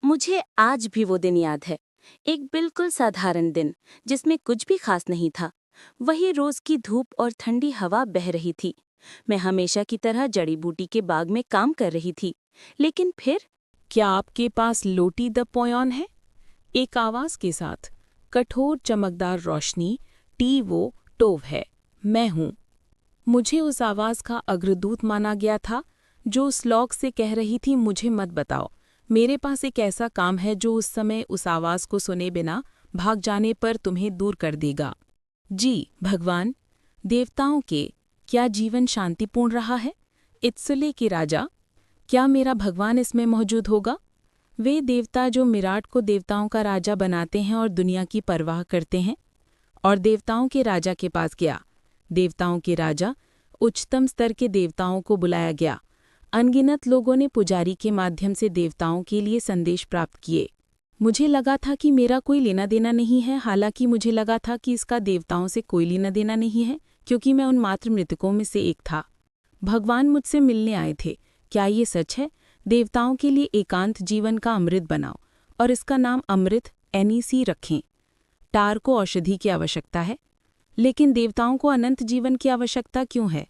मुझे आज भी वो दिन याद है। एक बिल्कुल साधारण दिन जिसमें कुछ भी खास नहीं था। वही रोज की धूप और ठंडी हवा बह रही थी। मैं हमेशा की तरह जड़ी बूटी के बाग में काम कर रही थी। लेकिन फिर क्या आपके पास लोटी द पोयॉन है? एक आवाज के साथ कठोर चमकदार रोशनी टी वो टोव है। मैं हूँ। मुझे उस आवाज का अग्रदूत माना गया था जो उस लॉग से कह रही थी, मुझे मत बताओ। मेरे पास एक ऐसा काम है जो उस समय उस आवाज को सुने बिना भाग जाने पर तुम्हें दूर कर देगा। जी भगवान। देवताओं के क्या जीवन शांतिपूर्ण रहा है? इत्सुले के राजा, क्या मेरा भगवान इसमें मौजूद होगा? वे देवता जो मिराट को देवताओं का राजा बनाते हैं और दुनिया की परवाह करते हैं। और देवताओं के राजा के पास गया। देवताओं के राजा, उच्चतम स्तर के देवताओं को बुलाया गया। अनगिनत लोगों ने पुजारी के माध्यम से देवताओं के लिए संदेश प्राप्त किए। मुझे लगा था कि मेरा कोई लेना देना नहीं है, हालांकि मुझे लगा था कि इसका देवताओं से कोई लेना देना नहीं है, क्योंकि मैं उन मात्र मृतकों में से एक था। भगवान मुझसे मिलने आए थे। क्या ये सच है? देवताओं के लिए एकांत जीवन का अमृत बनाओ और इसका नाम अमृत NEC रखें। टार को औषधि की आवश्यकता है, लेकिन देवताओं को अनंत जीवन की आवश्यकता क्यों है?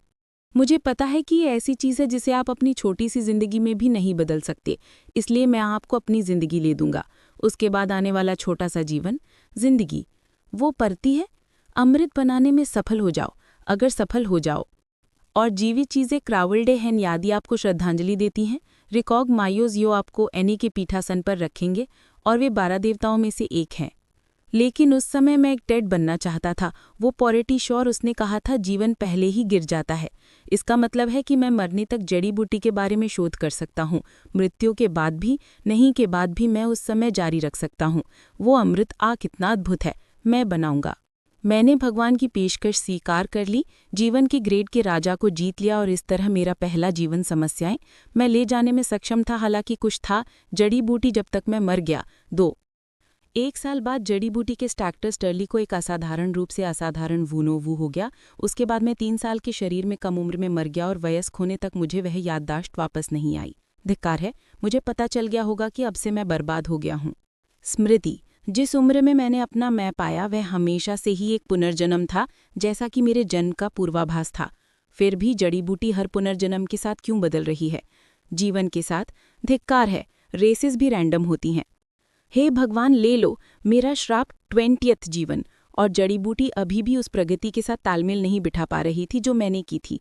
मुझे पता है कि ये ऐसी चीज़ है जिसे आप अपनी छोटी सी जिंदगी में भी नहीं बदल सकते, इसलिए मैं आपको अपनी जिंदगी ले दूंगा। उसके बाद आने वाला छोटा सा जीवन, जिंदगी, वो परती है। अमृत बनाने में सफल हो जाओ। अगर सफल हो जाओ और जीवित चीज़ें क्रावल्डे हैन यादी आपको श्रद्धांजलि देती हैं, रिकॉग मायोज यो आपको एनी के पीठासन पर रखेंगे और वे 12 देवताओं में से एक हैं। लेकिन उस समय मैं एक टेड बनना चाहता था। वो पॉरिटी श्योर, उसने कहा था जीवन पहले ही गिर जाता है। इसका मतलब है कि मैं मरने तक जड़ी बूटी के बारे में शोध कर सकता हूँ। मृत्यु के बाद भी, नहीं के बाद भी मैं उस समय जारी रख सकता हूँ। वो अमृत कितना अद्भुत है, मैं बनाऊंगा। मैंने भगवान की पेशकश स्वीकार कर ली, जीवन के ग्रेड के राजा को जीत लिया और इस तरह मेरा पहला जीवन समस्याएं मैं ले जाने में सक्षम था। हालांकि कुछ था, जड़ी बूटी जब तक मैं मर गया। 1 साल बाद जड़ी बूटी के स्टैक्टर स्टर्ली को एक असाधारण रूप से असाधारण वूनोवू हो गया। उसके बाद मैं 3 साल के शरीर में कम उम्र में मर गया और वयस्क होने तक मुझे वह याददाश्त वापस नहीं आई। धिक्कार है, मुझे पता चल गया होगा कि अब से मैं बर्बाद हो गया हूँ। स्मृति, जिस उम्र में मैंने अपना मैं पाया वह हमेशा से ही एक पुनर्जन्म था, जैसा कि मेरे जन्म का पूर्वाभास था। फिर भी जड़ी बूटी हर पुनर्जन्म के साथ क्यों बदल रही है? जीवन के साथ। धिक्कार है, रेसेस भी रैंडम होती हैं। हे भगवान, ले लो मेरा श्राप 20th जीवन। और जड़ी बूटी अभी भी उस प्रगति के साथ तालमेल नहीं बिठा पा रही थी जो मैंने की थी।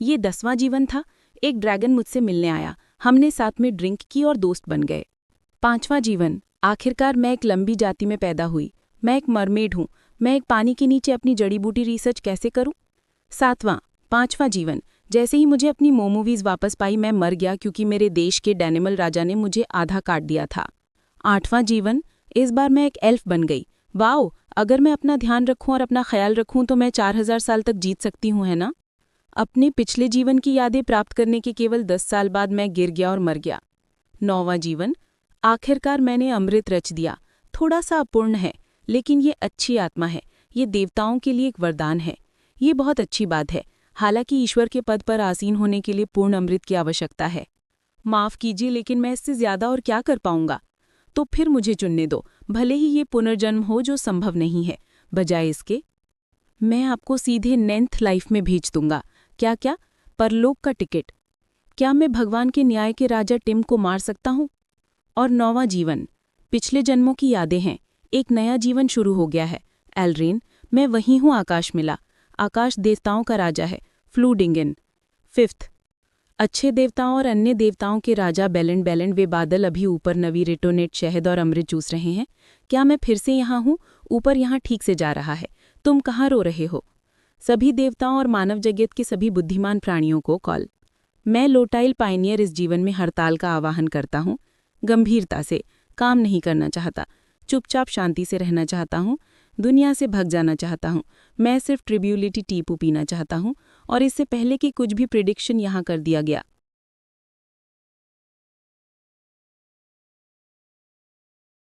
ये 10वां जीवन था। एक ड्रैगन मुझसे मिलने आया, हमने साथ में ड्रिंक की और दोस्त बन गए। 5वां जीवन, आखिरकार मैं एक लंबी जाति में पैदा हुई। मैं एक मरमेड हूँ। मैं एक पानी के नीचे अपनी जड़ी बूटी रिसर्च कैसे करूँ? 7वां, 5वां जीवन, जैसे ही मुझे अपनी मोमूवीज वापस पाई मैं मर गया क्योंकि मेरे देश के डैनिमल राजा ने मुझे आधा काट दिया था। 8वां जीवन, इस बार मैं एक एल्फ बन गई। वाओ, अगर मैं अपना ध्यान रखूं और अपना ख्याल रखूं तो मैं 4000 साल तक जीत सकती हूं, है ना? अपने पिछले जीवन की यादें प्राप्त करने के केवल 10 साल बाद मैं गिर गया और मर गया। 9वां जीवन, आखिरकार मैंने अमृत रच दिया। थोड़ा सा अपूर्ण है, लेकिन ये अच्छी आत्मा है। ये देवताओं के लिए एक वरदान है। ये बहुत अच्छी बात है। हालांकि ईश्वर के पद पर आसीन होने के लिए पूर्ण अमृत की आवश्यकता है। माफ़ कीजिए, लेकिन मैं इससे ज्यादा और क्या कर पाऊंगा? तो फिर मुझे चुनने दो, भले ही ये पुनर्जन्म हो जो संभव नहीं है। बजाय इसके मैं आपको सीधे 9th लाइफ में भेज दूंगा। क्या? परलोक का टिकट। क्या मैं भगवान के न्याय के राजा टिम को मार सकता हूँ? और 9वां जीवन, पिछले जन्मों की यादें हैं। एक नया जीवन शुरू हो गया है। एल्ड्रेन, मैं वही हूँ। आकाश मिला। आकाश देवताओं का राजा है। फ्लूडिंगन। 5th, अच्छे देवताओं और अन्य देवताओं के राजा बेलेंड, वे बादल अभी ऊपर नवी रिटोनेट शहद और अमृत चूस रहे हैं। क्या मैं फिर से यहाँ हूँ? ऊपर यहाँ ठीक से जा रहा है। तुम कहाँ रो रहे हो? सभी देवताओं और मानव जगत के सभी बुद्धिमान प्राणियों को कॉल। मैं लोटाइल पाइनियर इस जीवन में हड़ताल का आह्वान करता हूँ। गंभीरता से काम नहीं करना चाहता। चुपचाप शांति से रहना चाहता हूँ। दुनिया से भग जाना चाहता हूँ। मैं सिर्फ ट्रिब्यूलिटी टीपू पीना चाहता हूँ और इससे पहले कि कुछ भी प्रिडिक्शन यहाँ कर दिया गया।